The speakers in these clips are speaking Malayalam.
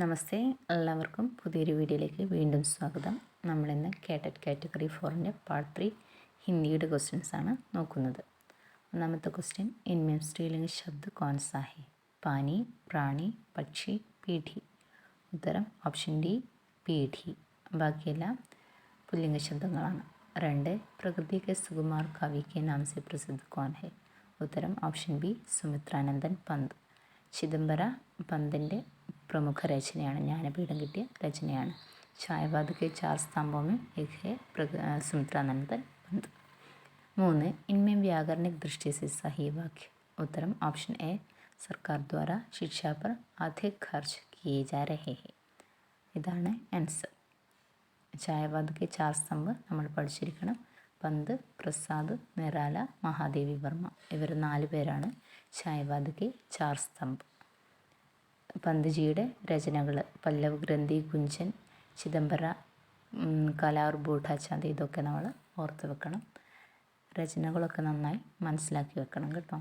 നമസ്തേ, എല്ലാവർക്കും പുതിയൊരു വീഡിയോയിലേക്ക് വീണ്ടും സ്വാഗതം. നമ്മളിന്ന് കേട്ടറ്റ് കാറ്റഗറി 4ൻ്റെ പാർട്ട് 3 ഹിന്ദിയുടെ ക്വസ്റ്റ്യൻസ് ആണ് നോക്കുന്നത്. ഒന്നാമത്തെ ക്വസ്റ്റ്യൻ, ഇൻമേം സ്ത്രീലിംഗ ശബ്ദ കോൺ സാ ഹെ? പാനി, പ്രാണി, പക്ഷി, പീഠി. ഉത്തരം ഓപ്ഷൻ ഡി, പീഠി. ബാക്കിയെല്ലാം പുല്ലിംഗ ശബ്ദങ്ങളാണ്. 2, പ്രകൃതി കെ സുകുമാർ കവി കെ നാം സെ പ്രസിദ്ധ കോൺ ഹെ? ഉത്തരം ഓപ്ഷൻ ബി, സുമിത്രാനന്ദൻ പന്ത്. ചിദംബര പന്തിൻ്റെ പ്രമുഖ രചനയാണ്, ജ്ഞാനപീഠം കിട്ടിയ രചനയാണ്. ഛായവാദ് കെ ചാർ സ്തംഭോമേ ഏക് ഹെ സുമിത്രാനന്ദൻ പന്ത്. 3, ഇൻമേം വ്യാകരണിക് ദൃഷ്ടി സെ സഹി വാക്യ. ഉത്തരം ഓപ്ഷൻ എ, സർക്കാർ ദ്വാര ശിക്ഷാ പർ അധിക് ഖർച്ച് കിയെ ജാ രഹെ ഹെ. ഇതാണ് ആൻസർ. ഛായവാദ് കെ ചാർ സ്തംഭ് നമ്മൾ പഠിച്ചിരിക്കണം. പന്ത്, പ്രസാദ്, നിരാല, മഹാദേവി വർമ്മ, ഇവർ 4 പേരാണ് ഛായവാദ് കെ ചാർ സ്തംഭ്. പന്ത്ജിയുടെ രചനകൾ പല്ലവ് ഗ്രന്ഥി, ഗുഞ്ചൻ, ചിദംബര, കല ഓർ ബൂഠാ ചാന്ത്, ഇതൊക്കെ നമ്മൾ ഓർത്ത് വെക്കണം. രചനകളൊക്കെ നന്നായി മനസ്സിലാക്കി വെക്കണം കേട്ടോ.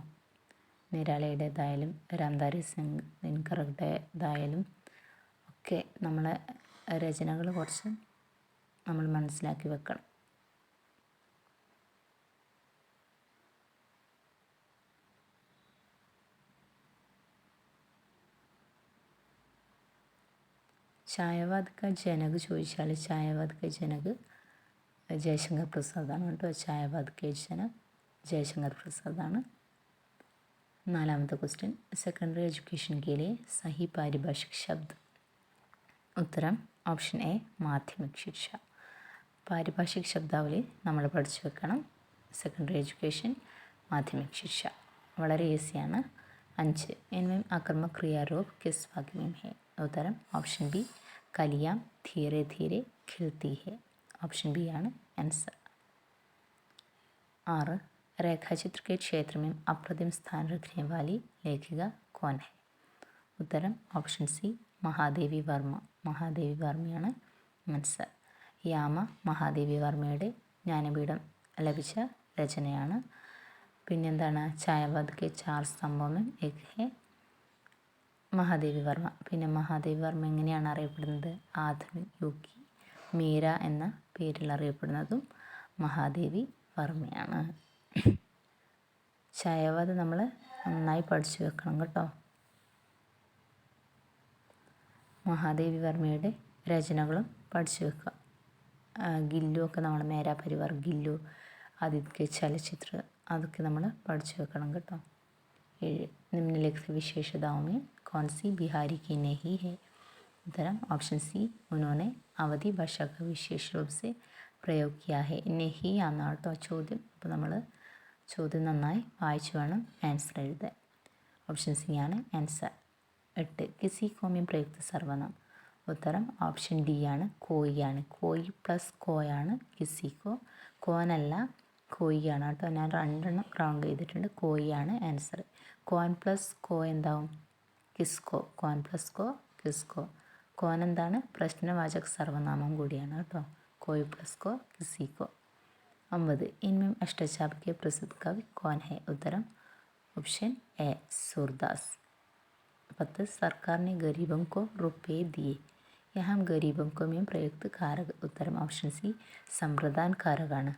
നിരാലയുടേതായാലും രാംധാരി സിംഗ് ദിൻകറുടേതായാലും ഒക്കെ നമ്മളെ രചനകൾ കുറച്ച് നമ്മൾ മനസ്സിലാക്കി വെക്കണം. ഛായവാദ് ക ജനക് ചോദിച്ചാൽ ഛായവാദ് ക ജനക് ജയശങ്കർ പ്രസാദാണ് കേട്ടോ. ഛായവാദ് കെ ജനക് ജയശങ്കർ പ്രസാദാണ്. 4ാമത്തെ ക്വസ്റ്റ്യൻ, സെക്കൻഡറി എഡ്യൂക്കേഷൻ के लिए सही पारिभाषिक शब्द. ഉത്തരം ഓപ്ഷൻ എ, മാധ്യമിക് ശിക്ഷ. പാരിഭാഷിക് ശബ്ദാവലി നമ്മൾ പഠിച്ചു വെക്കണം. സെക്കൻഡറി എഡ്യൂക്കേഷൻ, മാധ്യമിക് ശിക്ഷ വളരെ ഈസിയാണ്. 5, ഇൻമേം ആക്രമക് ക്രിയാരൂപ് കിസ് വാക്യ में है? ഉത്തരം ഓപ്ഷൻ ബി, കലിയാം ധീരെ ധീരെ ഖിൽത്തി ഹെ. ഓപ്ഷൻ ബി ആണ് ആൻസർ. 6, രേഖാചിത്ര के क्षेत्र में अप्रतिम स्थान रखने वाली लेखिका कौन है? ഉത്തരം ഓപ്ഷൻ സി, മഹാദേവി വർമ്മ. മഹാദേവി വർമ്മയാണ് ആൻസർ. യാമ മഹാദേവി വർമ്മയുടെ ജ്ഞാനപീഠം ലഭിച്ച രചനയാണ്. പിന്നെന്താണ്, ഛായവാദ് കെ ചാർ സ്തംഭോമേ ഏക് ഹെ? മഹാദേവി വർമ്മ. പിന്നെ മഹാദേവി വർമ്മ എങ്ങനെയാണ് അറിയപ്പെടുന്നത്? ആധുനിക് യുഗി മീര എന്ന പേരിൽ അറിയപ്പെടുന്നതും മഹാദേവി വർമ്മയാണ്. ഛായവാദ് നമ്മൾ നന്നായി പഠിച്ചു വെക്കണം കേട്ടോ. മഹാദേവി വർമ്മയുടെ രചനകളും പഠിച്ചു വെക്കുക. ഗില്ലു ഒക്കെ നമ്മൾ മേരാ പരിവാർ, ഗില്ലു, ആദിത്യ ചലച്ചിത്ര, അതൊക്കെ നമ്മൾ പഠിച്ചു വെക്കണം കേട്ടോ. 7, निम्नलिखित विशेषताओं में कौन सी बिहारी की नहीं है? उत्तरम ऑप्शन सी, उन्होंने അവധി ഭാഷ का विशेष रूप से प्रयोग किया है. നെഹി എന്നാണ് കേട്ടോ ചോദ്യം. അപ്പോൾ നമ്മൾ ചോദ്യം നന്നായി വായിച്ചു വേണം ആൻസർ എഴുതാൻ. ഓപ്ഷൻ സി ആണ് ആൻസർ. 8, കിസി കോമ്യം പ്രയുക്ത സർവനാം. ഉത്തരം ഓപ്ഷൻ ഡി ആണ്, കോയിയാണ്. കോയി പ്ലസ് കോയാണ് കിസിക്കോ. കോനല്ല, കോയിയാണ് കേട്ടോ. ഞാൻ 2 റൗണ്ട് ചെയ്തിട്ടുണ്ട്. കോയിയാണ് ആൻസർ. കോൻ പ്ലസ് കോ എന്താവും? കിസ്കോ. കോൻ പ്ലസ് കോ കിസ്കോ. കോൻ എന്താണ്? പ്രശ്നവാചക സർവനാമം കൂടിയാണ് കേട്ടോ. കോയി പ്ലസ് കോ കിസിക്കോ. 9, ഇൻമേം അഷ്ടചാപ് കെ പ്രസിദ്ധ കവി കോൻ ഹെ? ഉത്തരം ഓപ്ഷൻ എ, സൂർദാസ്. 10, സർക്കാർ ने गरीबों को रुपए दिए. यहाँ गरीबों को में प्रयुक्त कारक. ഉത്തരം ഓപ്ഷൻ സി, സമ്പ്രദാൻ കാരകാണ്.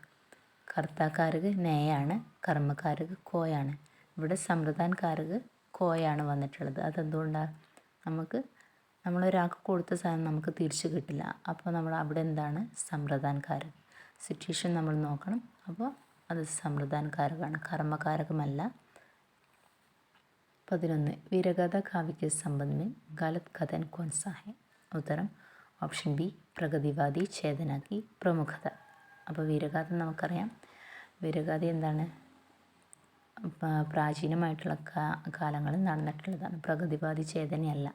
കർത്താക്കാരക് നയാണ്, കർമ്മക്കാരക് കോയാണ്. ഇവിടെ സമ്പ്രദാൻ കാരക് കോയാണ് വന്നിട്ടുള്ളത്. അതെന്തുകൊണ്ടാണ്? നമ്മളൊരാൾക്ക് കൊടുത്ത സാധനം നമുക്ക് തിരിച്ചു കിട്ടില്ല. അപ്പോൾ നമ്മൾ അവിടെ എന്താണ്? സമ്പ്രദാൻ കാരക്. സിറ്റുവേഷൻ നമ്മൾ നോക്കണം. അപ്പോൾ അത് സമ്പ്രദാൻ കാരകാണ്, കർമ്മകാരകമല്ല. 11, വീരഗാഥ കാവ്യ के संबंध में गलत कथन कौन सा है? ഉത്തരം ഓപ്ഷൻ ബി, പ്രഗതിവാദി ചേതന की പ്രമുഖത. അപ്പോൾ വീരഗാഥ നമുക്കറിയാം. വീരഗാഥ എന്താണ്? പ്രാചീനമായിട്ടുള്ള കാലങ്ങളിൽ നടന്നിട്ടുള്ളതാണ്, പ്രഗതിവാദി ചേതനയല്ല.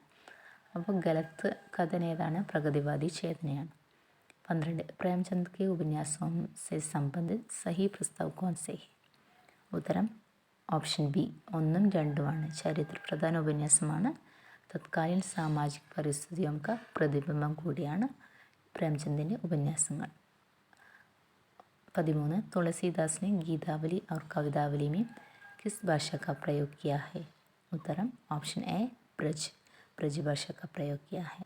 അപ്പോൾ ഗലത്ത് കഥന ഏതാണ്? പ്രഗതിവാദി ചേതനയാണ്. 12, പ്രേംചന്ദ് കെ ഉപന്യാസവും സെ സംബന്ധിത് സഹി പ്രസ്താവ് കോൺ സെ ഹെ? ഉത്തരം ഓപ്ഷൻ ബി, 1ഉം 2ഉമാണ്. ചരിത്രപ്രധാന ഉപന്യാസമാണ്. തത്കാലീൻ സാമാജിക പരിസ്ഥിതിയൊക്കെ പ്രതിബിംബം കൂടിയാണ് പ്രേംചന്ദിൻ്റെ ഉപന്യാസങ്ങൾ. 13, तुलसीदास ने गीतावली और कवितावली में किस भाषा का प्रयोग किया है? उत्तरम ऑप्शन ए, ब्रज भाषा का प्रयोग किया है.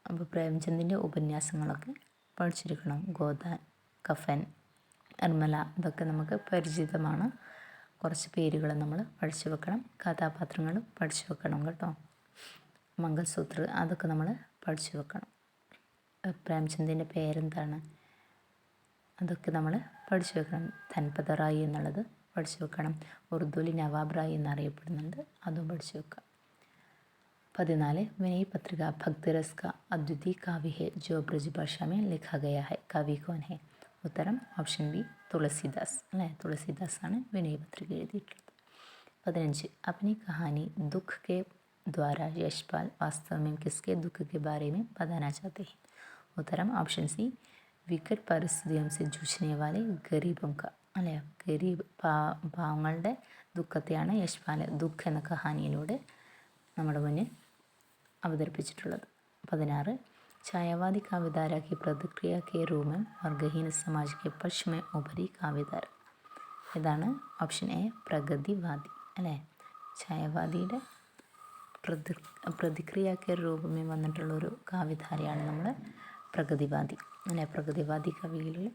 അപ്പോൾ പ്രേംചന്ദിൻ്റെ ഉപന്യാസങ്ങളൊക്കെ പഠിച്ചിരിക്കണം. ഗോദാൻ, കഫൻ, നിർമ്മല ഇതൊക്കെ നമുക്ക് പരിചിതമാണ്. കുറച്ച് പേരുകൾ നമ്മൾ പഠിച്ചു വെക്കണം. കഥാപാത്രങ്ങൾ പഠിച്ചു വെക്കണം കേട്ടോ. മംഗൾസൂത്ര അതൊക്കെ നമ്മൾ പഠിച്ചു വെക്കണം. പ്രേംചന്ദിൻ്റെ പേരെന്താണ് അതൊക്കെ നമ്മൾ പഠിച്ചു വെക്കണം. ധൻപത റായ് എന്നുള്ളത് പഠിച്ചു വെക്കണം. ഉറുദുവിൽ നവാബ് റായ് എന്നറിയപ്പെടുന്നുണ്ട്, അതും പഠിച്ചു വെക്കുക. 14 विनय पत्रिका भक्ति रस का अद्वितीय काव्य है जो ब्रजभाषा में लिखा गया है, कवि कौन है? ഉത്തരം ഓപ്ഷൻ ബി തുളസിദാസ് അല്ലേ. തുളസിദാസാണ് വിനയ പത്രിക എഴുതിയിട്ടുള്ളത്. 15 अपनी कहानी दुख के द्वारा यशपाल वास्तव में किसके दुख के बारे में बताना चाहते हैं? ഉത്തരം ഓപ്ഷൻ സി വിकट परिस्थितियों से जूझने वाले गरीबों का അല്ലേ. പാവങ്ങളുടെ ദുഃഖത്തെയാണ് യശ്പാൽ ദുഃഖ് എന്ന കഹാനിയിലൂടെ നമ്മുടെ മുന്നിൽ അവതരിപ്പിച്ചിട്ടുള്ളത്. 16 छायावादी काव्यधारा की प्रतिक्रिया के रूप में वर्गहीन समाज के पक्ष में उभरी काव्यधारा ഇതാണ് ഓപ്ഷൻ എ പ്രഗതിവാദി അല്ലേ. ഛായാവാദിയുടെ പ്രതിക്രിയക്ക് രൂപമേ വന്നിട്ടുള്ളൊരു കാവ്യധാരയാണ് നമ്മൾ പ്രഗതിവാദി അല്ലേ. പ്രഗതിവാദി കവികളിൽ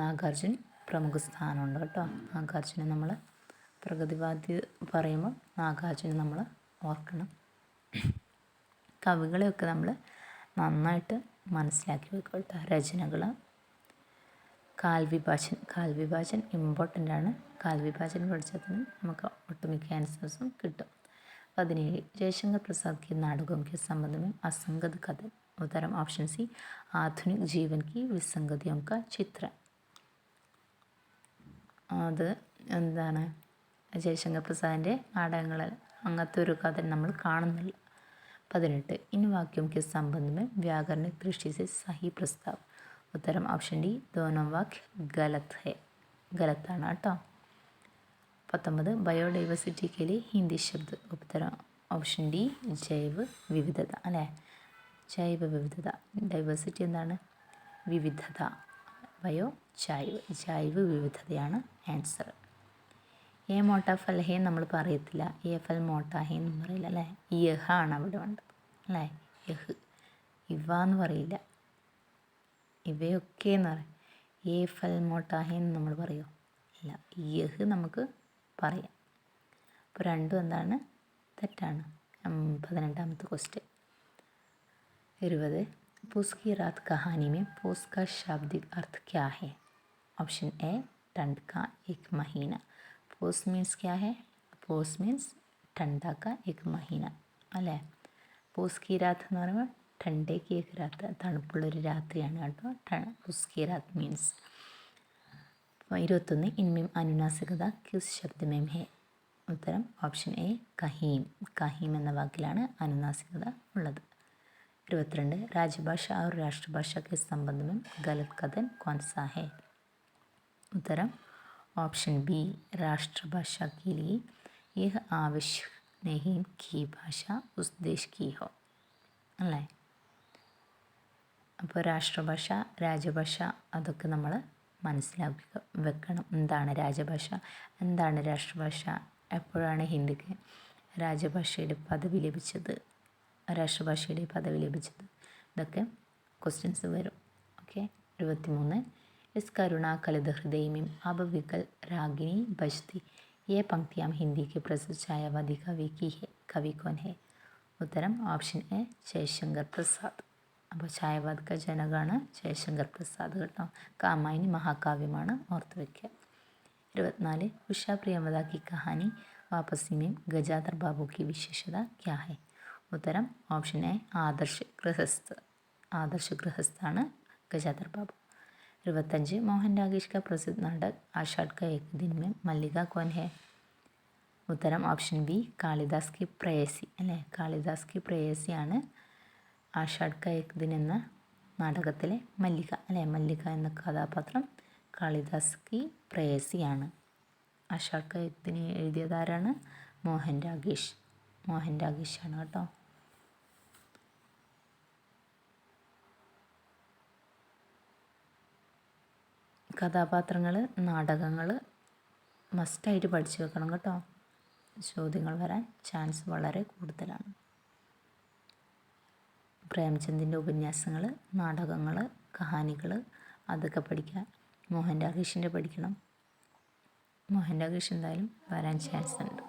നാഗാർജുൻ പ്രമുഖ സ്ഥാനമുണ്ട് കേട്ടോ. നാഗാർജുന നമ്മൾ പ്രഗതിവാദി പറയുമ്പോൾ നാഗാർജുന നമ്മൾ ഓർക്കണം. കവികളെയൊക്കെ നമ്മൾ നന്നായിട്ട് മനസ്സിലാക്കി വെക്കുക കേട്ടോ. രചനകൾ കാൽവിഭാജൻ ഇമ്പോർട്ടൻ്റ് ആണ്. കാൽവിഭാജൻ പഠിച്ചാൽ തന്നെ നമുക്ക് ഒട്ടുമിക്ക ആൻസേഴ്സും കിട്ടും. 17 जयशंकर प्रसाद के नाटकों के संबंध में असंगत कथन. उत्तरम ऑप्शन सी आधुनिक जीवन की विसंगतियों का चित्र. അത് എന്താണ് ജയശങ്കർ പ്രസാദിൻ്റെ നാടകങ്ങളിൽ അങ്ങനത്തെ ഒരു കഥ നമ്മൾ കാണുന്നില്ല. 18 इन वाक्यों के संबंध में व्याकरणिक दृष्टि से सही प्रस्ताव. उत्तरम ऑप्शन डी दोनों वाक्य गलത്താണ് കേട്ടോ. 19 बायोडाइवर्सिटी के लिए हिंदी शब्द. उत्तरम ഓപ്ഷൻ ഡി ജൈവ വിവിധത അല്ലേ. ജൈവ വിവിധത ഡൈവേഴ്സിറ്റി എന്താണ് വിവിധത. ജൈവ വിവിധതയാണ് ആൻസർ. എ മോട്ടാ ഫൽ ഹേ നമ്മൾ പറയത്തില്ല, എ ഫൽ മോട്ടാ ഹേ എന്ന് പറയില്ല അല്ലേ. യഹ ആണ് അവിടെ വേണ്ടത് അല്ലേ. യഹ് ഇവ എന്ന് പറയില്ല, ഇവയൊക്കെ എന്ന് പറയും. എ ഫൽ മോട്ടാ ഹേ എന്ന് നമ്മൾ പറയുമോ ഇല്ല. യഹ് നമുക്ക് പറയാം. അപ്പോൾ രണ്ടും എന്താണ് തെറ്റാണ്. 18ാമത്തെ ക്വസ്റ്റ്യൻ. 20 पूस की रात कहानी में पूस का शाब्दिक अर्थ क्या है? ऑप्शन ए ठंड का एक महीना. पूस मीन्स क्या है? पूस मीन्स ठंडा का एक महीना അല്ലേ. പൂസ് കി രാത്ത് എന്ന് പറയുമ്പോൾ ठंडേക്ക് एक രാത്ത്, തണുപ്പുള്ളൊരു രാത്രിയാണ് കേട്ടോ. പൂസ് കി രാത്ത് മീൻസ്. 21 इनमें അനുനാസികത കിസ് ശബ്ദ में है? ഉത്തരം ഓപ്ഷൻ എ കഹീം. കഹീം എന്ന വാക്കിലാണ് അനുനാസികത ഉള്ളത്. 22 राजभाषा और राष्ट्रभाषा के संबंध में गलत कथन कौन सा है? उत्तरम ऑप्शन बी राष्ट्रभाषा के लिए यह आवश्यक नहीं कि भाषा उस देश की हो അല്ലേ. അപ്പോൾ രാഷ്ട്രഭാഷ രാജഭാഷ അതൊക്കെ നമ്മൾ മനസ്സിലാക്കി വെക്കണം. എന്താണ് രാജഭാഷ, എന്താണ് രാഷ്ട്രഭാഷ, എപ്പോഴാണ് ഹിന്ദിക്ക് രാജഭാഷയുടെ പദവി ലഭിച്ചത്, രാഷ്ട്രഭാഷയുടെ പദവി ലഭിച്ചത്, ഇതൊക്കെ ക്വസ്റ്റ്യൻസ് വരും. ഓക്കെ. 23 इस करुणा कलित हृदय में अब विकल रागिनी बजती ये पंक्तियाँ हिंदी के प्रसिद्ध छायावादी कवि कौन है? ഉത്തരം ഓപ്ഷൻ എ ജയശങ്കർ പ്രസാദ്. അപ്പോൾ ഛായാവാദ് ക ജനകാണ് ജയശങ്കർ പ്രസാദ് കേട്ടോ. കാമായിനി മഹാകാവ്യമാണ്, ഓർത്ത് വയ്ക്കുക. 24 ഉഷാ പ്രിയമത की कहानी वापसी में गजाधर बाबू की विशेषता क्या है? ഉത്തരം ഓപ്ഷൻ എ ആദർശ ഗൃഹസ്ഥാണ് ഗജാധർ ബാബു. 25 മോഹൻ രാകേഷ് का प्रसिद्ध नाटक आषाढ़ का एक दिन में मल्लिका कौन है? ഉത്തരം ഓപ്ഷൻ ബി കാളിദാസ് കി പ്രേയസി അല്ലേ. കാളിദാസ് കി പ്രേയസിയാണ് ആഷാഢ് ക ഏക് ദിൻ എന്ന നാടകത്തിലെ മല്ലിക അല്ലേ. മല്ലിക എന്ന കഥാപാത്രം കാളിദാസ് കി പ്രേയസിയാണ്. ആഷാഢ് ക ഏക് ദിൻ എഴുതിയതാരാണ്? മോഹൻ രാകേഷാണ് കേട്ടോ. കഥാപാത്രങ്ങൾ നാടകങ്ങൾ മസ്റ്റായിട്ട് പഠിച്ചു വെക്കണം കേട്ടോ. ചോദ്യങ്ങൾ വരാൻ ചാൻസ് വളരെ കൂടുതലാണ്. പ്രേംചന്ദിൻ്റെ ഉപന്യാസങ്ങൾ, നാടകങ്ങൾ, കഹാനികൾ അതൊക്കെ പഠിക്കുക. മോഹൻ രാകേഷിൻ്റെ പഠിക്കണം. മോഹൻ രാകേഷ് എന്തായാലും വരാൻ ചാൻസ് ഉണ്ട്.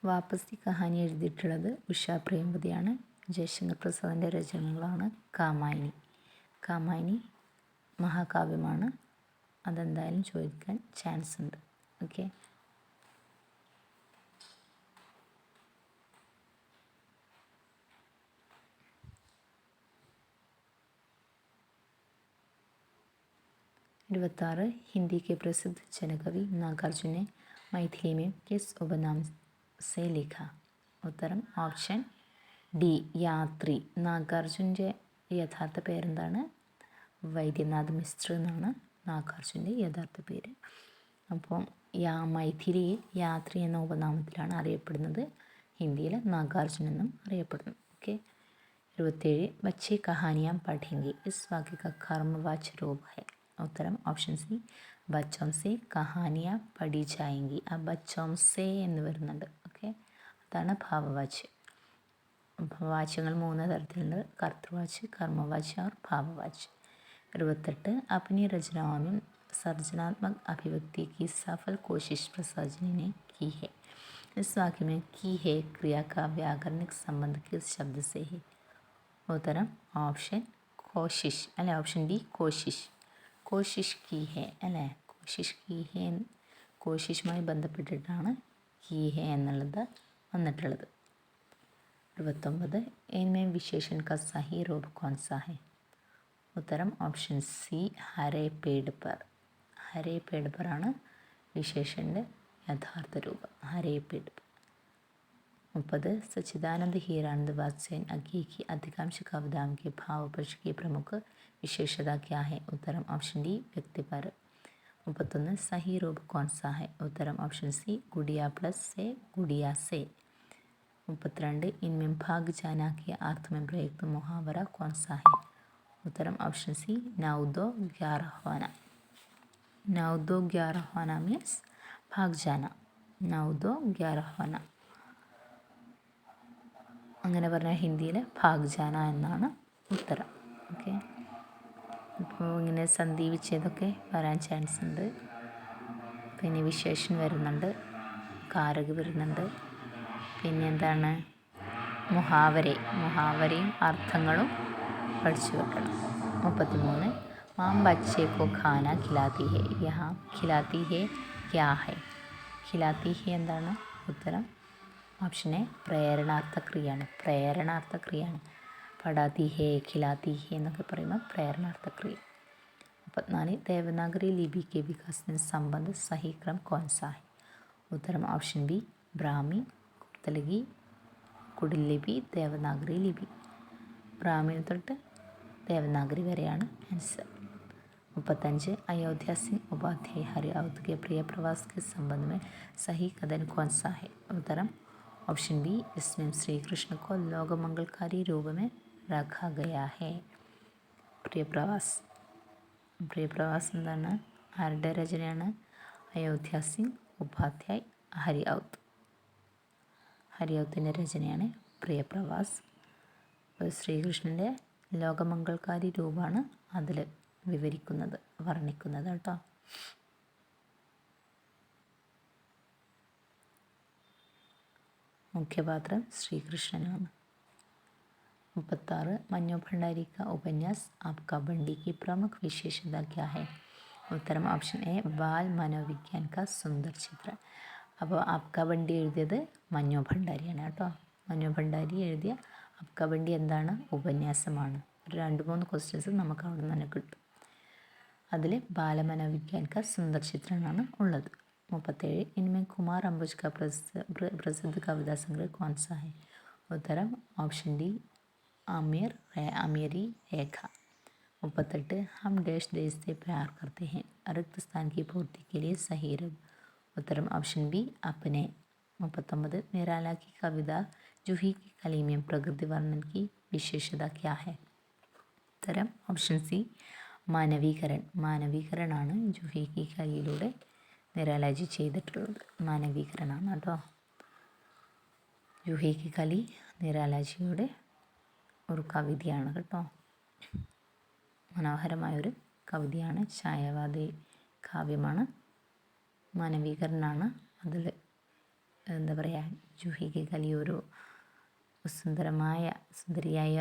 വാപ്പസി കഹാനി എഴുതിയിട്ടുള്ളത് ഉഷാ പ്രേംവതിയാണ്. ജയശങ്കർ പ്രസാദിൻ്റെ രചനകളാണ് കാമായിനി. കാമായിനി മഹാകാവ്യമാണ്. അതെന്തായാലും ചോദിക്കാൻ ചാൻസ് ഉണ്ട്. ഓക്കെ, ഇരുപത്താറ് हिंदी के प्रसिद्ध जनकवि नागार्जुन ने मैथिली में किस उपनाम से लिखा? ഉത്തരം ഓപ്ഷൻ ഡി, യാത്രി. നാഗാർജുൻ്റെ യഥാർത്ഥ പേരെന്താണ്? വൈദ്യനാഥ് മിശ്ര എന്നാണ് നാഗാർജുൻ്റെ യഥാർത്ഥ പേര്. അപ്പോൾ മൈഥിലിയിൽ യാത്രി എന്ന ഉപനാമത്തിലാണ് അറിയപ്പെടുന്നത്. ഹിന്ദിയിൽ നാഗാർജുൻ എന്നും അറിയപ്പെടുന്നു. ഓക്കെ, 27 बच्चे कहानियाँ पढ़ेंगे इस वाक्य का कर्मवाच्य रूप है? ഉത്തരം ഓപ്ഷൻ സി, ബച്ചോം സെ കഹാനിയ പഠി ജായെങ്കി. ആ ബച്ചോം സെ എന്ന് വരുന്നുണ്ട്. ഓക്കെ, അതാണ് ഭാവവാച്യം. വാച്യങ്ങൾ 3 തരത്തിലുണ്ട്: കർത്തൃവാച്യ, കർമ്മവാച്യ और ഭാവവാച്യ. 28 अपनी रचनाओं में सर्जनात्मक अभिव्यक्ति की सफल कोशिश प्रसाद ने की है. इस वाक्य में की है क्रिया का व्याकरणिक संबंध किस शब्द से है? उत्तरम ഓപ്ഷൻ കോശിഷ് അല്ലെ, ഓപ്ഷൻ ഡി കോശിഷ്. കോശിഷ് കി ഹെ അല്ലേ, കോശിഷ് കി ഹെ, കോശിഷുമായി ബന്ധപ്പെട്ടിട്ടാണ് കി ഹെ എന്നുള്ളത് വന്നിട്ടുള്ളത്. 29 इनमें विशेषण का सही रूप कौन सा है? ഉത്തരം ഓപ്ഷൻ സി, ഹരേ പേഡ് പർ. ഹരേ പേഡ് പർ ആണ് വിശേഷൻ്റെ യഥാർത്ഥ രൂപം, ഹരേ പേഡ് പർ. 30 सच्चिदानंद हीरानंद वात्स्ययन आगे की अधिकांश कविताओं के भावपक्ष की प्रमुख विशेषता क्या है? उत्तरम ऑप्शन डी, व्यक्तिपर. 31 सही रूप कौन सा है? उत्तरम ऑप्शन सी, गुड़िया प्लस से गुड़िया से. 32 इनमें भाग जाना के अर्थ में प्रयुक्त मुहावरा कौन सा है? उत्तरम ऑप्शन सी, नौ-दो ग्यारह होना. नौ-दो ग्यारह होना मीन्स भाग जाना. नौ-दो ग्यारह होना അങ്ങനെ പറഞ്ഞാൽ ഹിന്ദിയിൽ ഭാഗ് ജാന എന്നാണ് ഉത്തരം. ഓക്കെ, അപ്പോൾ ഇങ്ങനെ സന്ധി വിച്ഛേദമൊക്കെ വരാൻ ചാൻസ് ഉണ്ട്. പിന്നെ വിശേഷൻ വരുന്നുണ്ട്, കാരക് വരുന്നുണ്ട്, പിന്നെ എന്താണ് മുഹാവരയും അർത്ഥങ്ങളും പഠിച്ചു വെക്കണം. 33 മാം ബച്ചേ കോ ഖാന ഖിലാത്തി ഹെ, യഹാ ഖിലാത്തി ഹെ ക്യാ ഹെ? ഖിലാത്തി ഹെ എന്താണ്? ഉത്തരം ഓപ്ഷൻ എ, പ്രേരണാർത്ഥ ക്രിയയാണ്. പഠാത്തി ഹേ, ഖിലാത്തി ഹേ എന്നൊക്കെ പറയുമ്പോൾ പ്രേരണാർത്ഥ ക്രിയ. 34 देवनागरी लिपि के विकास में संबंध सही क्रम कौन सा है? उत्तरम ऑप्शन बी, ब्राह्मी, കുർത്തലിപി, കുടിലിപി, ദേവനാഗരി ലിപി. ബ്രാഹ്മി തൊട്ട് ദേവനാഗരി വരെയാണ് ആൻസർ. 35 अयोध्या सिंह उपाध्याय हरिऔध के प्रिय प्रवास के संबंध में सही कथन कौन सा है? उत्तरम ऑप्शन बी, इसमें श्री कृष्ण को लोक मंगलकारी रूप में रखा गया है. പ്രിയപ്രവാസ് എന്താണ്? ആരുടെ രചനയാണ്? അയോധ്യ സിംഗ് ഉപാധ്യായ് ഹരിഔത്തിൻ്റെ രചനയാണ് പ്രിയപ്രവാസ്. ശ്രീകൃഷ്ണൻ്റെ ലോകമംഗൾക്കാരി രൂപമാണ് അതിൽ വർണ്ണിക്കുന്നത് കേട്ടോ. മുഖ്യപാത്രം ശ്രീകൃഷ്ണനാണ്. 36 मन्नो भंडारी का उपन्यास आपका बंडी की प्रमुख विशेषता क्या है? उत्तरम ऑप्शन ए, बाल मनोविज्ञान का सुंदर चित्र. അപ്പോൾ ആപ്കാ ബണ്ടി എഴുതിയത് മഞ്ഞോ ഭണ്ഡാരിയാണ് കേട്ടോ. മഞ്ഞോ ഭണ്ഡാരി എഴുതിയ ആപ്കാ ബണ്ടി എന്താണ്? ഉപന്യാസമാണ്. ഒരു 2-3 ക്വസ്റ്റ്യൻസ് നമുക്ക് അവിടെ നിന്ന് തന്നെ കിട്ടും. അതിൽ ബാലമനോവിജ്ഞാൻ കാ സുന്ദർ ചിത്രമാണ് ഉള്ളത്. 37 इनमें कुमार अंबुज का प्रसिद्ध कविता संग्रह कौन सा है? उत्तरम ऑप्शन डी, अमीरी रेखा. 38 हम डैश देश से प्यार करते हैं रिक्त स्थान की पूर्ति के लिए सही रब उत्तരം ഓപ്ഷൻ ബി अपने 39 निराला की कविता जूही की कली में प्रकृति वर्णन की विशेषता क्या है उत्तരം ഓപ്ഷൻ സി മാനവീകരണമാണ് ജൂഹി കി കലിയിലൂടെ നിരാലാജി ചെയ്തിട്ടുള്ളത് മാനവീകരണമാണ് കേട്ടോ. ജൂഹി കി കലി നിരാലാജിയുടെ ഒരു കവിതയാണ് കേട്ടോ. മനോഹരമായൊരു കവിതയാണ്. ഛായാവാദി കാവ്യമാണ്. മാനവീകരണമാണ്. അതിൽ എന്താ പറയുക, ജൂഹി കി കലി ഒരു സുന്ദരിയായ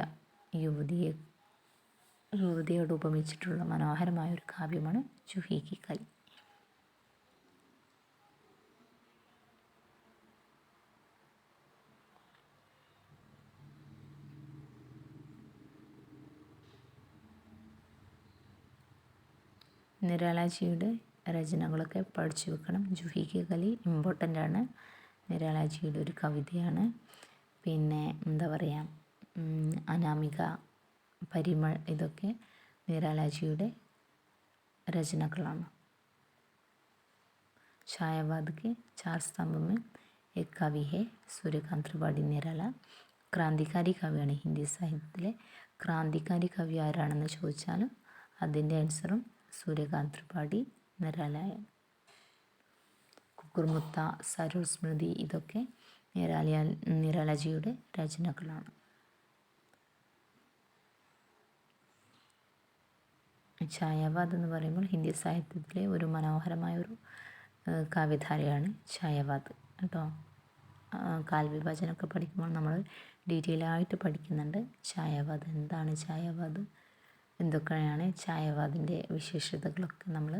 യുവതിയോട് ഉപമിച്ചിട്ടുള്ള മനോഹരമായൊരു കാവ്യമാണ് ജൂഹി കി കലി. നിരാലാജിയുടെ രചനകളൊക്കെ പഠിച്ചു വെക്കണം. ജൂഹി കി കലി ഇമ്പോർട്ടൻ്റ് ആണ്. നിരാലാജിയുടെ ഒരു കവിതയാണ്. പിന്നെ എന്താ പറയുക, അനാമിക, പരിമൾ, ഇതൊക്കെ നിരാലാജിയുടെ രചനകളാണ്. ഛായാവാദ് के 4 स्तंभ में एक कवि है सूर्यकांत त्रिपाठी निराला. ക്രാന്തികാരി കവിയാണ്. ഹിന്ദി സാഹിത്യത്തിലെ ക്രാന്തികാരി കവി ആരാണെന്ന് ചോദിച്ചാൽ അതിൻ്റെ ആൻസറും സൂര്യകാന്ത് ത്രിപാഠി നിരാലയാണ്. കുക്കുർമുത്ത, സരോർ സ്മൃതി, ഇതൊക്കെ നിരാലാജിയുടെ രചനകളാണ്. ഛായാവാദ് എന്ന് പറയുമ്പോൾ ഹിന്ദി സാഹിത്യത്തിലെ ഒരു മനോഹരമായൊരു കാവ്യധാരയാണ് ഛായാവാദ് കേട്ടോ. കാൽവിഭാജനമൊക്കെ പഠിക്കുമ്പോൾ നമ്മൾ ഡീറ്റെയിലായിട്ട് പഠിക്കുന്നുണ്ട്. ഛായാവാദ് എന്താണ്, ഛായാവാദ് എന്തൊക്കെയാണ്, ഛായാവാദിൻ്റെ വിശേഷതകളൊക്കെ നമ്മൾ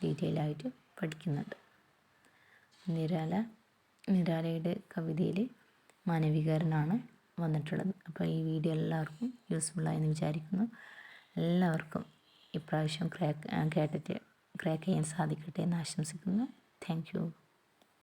ഡീറ്റെയിലായിട്ട് പഠിക്കുന്നുണ്ട്. നിരാലയുടെ കവിതയിൽ മാനവീകരണമാണ് വന്നിട്ടുള്ളത്. അപ്പോൾ ഈ വീഡിയോ എല്ലാവർക്കും യൂസ്ഫുള്ളായെന്ന് വിചാരിക്കുന്നു. എല്ലാവർക്കും ഇപ്രാവശ്യം ക്രാക്ക് ചെയ്യാൻ സാധിക്കട്ടെ എന്ന് ആശംസിക്കുന്നു. Thank you.